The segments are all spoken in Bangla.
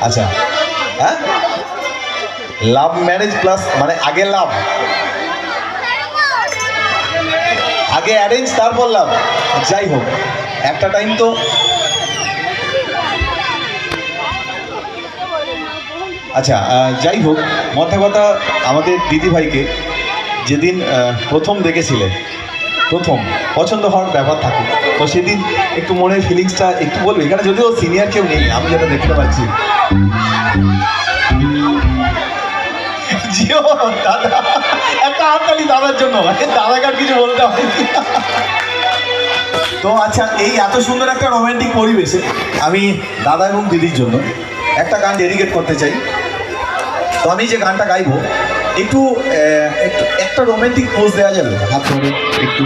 আচ্ছা, হ্যাঁ, লাভ ম্যারেজ প্লাস মানে আগে লাভ, আগে অ্যারেঞ্জ তারপর লাভ। যাই হোক, একটা টাইম তো আচ্ছা, যাই হোক, মোটা কথা আমাদের দিদিভাইকে যেদিন প্রথম দেখেছিলে, প্রথম পছন্দ হওয়ার ব্যাপার থাকে, তো সেদিন একটু মনের ফিলিংসটা একটু বলবে। এখানে যদিও সিনিয়র কেউ নেই, আমি যেটা দেখতে পাচ্ছি। জিও দাদা, একটা হাততালি দাদার জন্য, দাদাকে আর কিছু বলতে হবে। তো আচ্ছা, এই এত সুন্দর একটা রোমান্টিক পরিবেশে আমি দাদা এবং দিদির জন্য একটা গান ডেডিকেট করতে চাই। তো আমি যে গানটা গাইবো একটু একটা রোমান্টিক পোজ দেওয়া যাবে, হাত ধরে একটু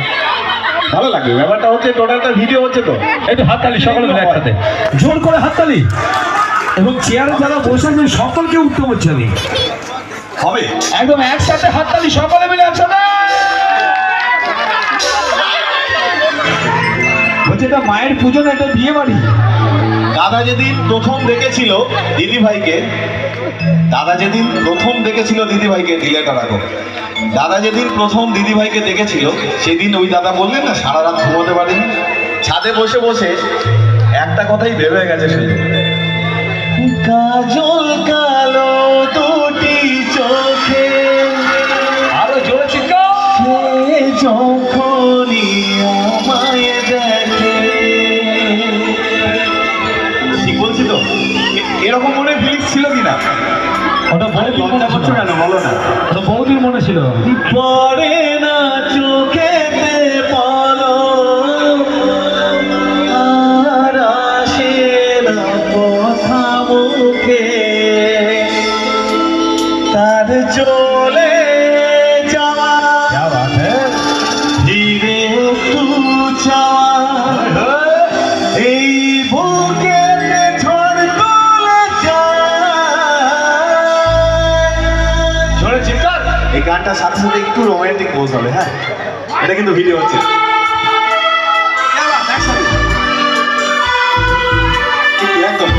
ভালো লাগবে। ব্যাপারটা হচ্ছে টোটালটা ভিডিও হচ্ছে, তো একটু হাততালি সকলে মিলে একসাথে, জোর করে হাততালি। এবং চেয়ারে যারা বসে আছেন সকলকে উঠতে হচ্ছে, আমি হবে একদম একসাথে হাততালি সকলে মিলে একসাথে। বলছে এটা মায়ের পুজো না, এটা বিয়ে বাড়ি। দাদা যেদিন প্রথম দেখেছিল দিদিভাইকে, দাদা যেদিন প্রথম দেখেছিল দিদিভাইকে, ডিলেটা রাখো, দাদা যেদিন প্রথম দিদিভাইকে দেখেছিল সেদিন ওই দাদা বললেন না সারা রাত ঘুমোতে পারেনি, ছাদে বসে বসে একটা কথাই ভেবে গেছে শুধু, কাজল কালো দুটি চোখে, আরো জোরে চিৎকার, সে যখনই আমায় দেখে। ঠিক বলছি তো? এরকম মনে ফিলিংস ছিল কিনা? ওটা বহুদিন মনে করছো কেন বলো না? ওটা বহুদিন মনে ছিল। পড়ে না চোখেতে পলক, আর আসে না কথা মুখে, তার চলে যাওয়া ধীরে একটু চাওয়া, এই বুকে ঝড় তুলে যায়। ঝড়ে চিৎকার। এই গানটার সাথে সাথে একটু রোমান্টিক পোজ হবে, হ্যাঁ, এটা কিন্তু ভিডিও হচ্ছে। একদম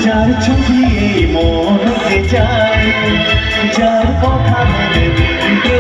যার ছবি এই মনকে যায়, যার কথা মনে দিতে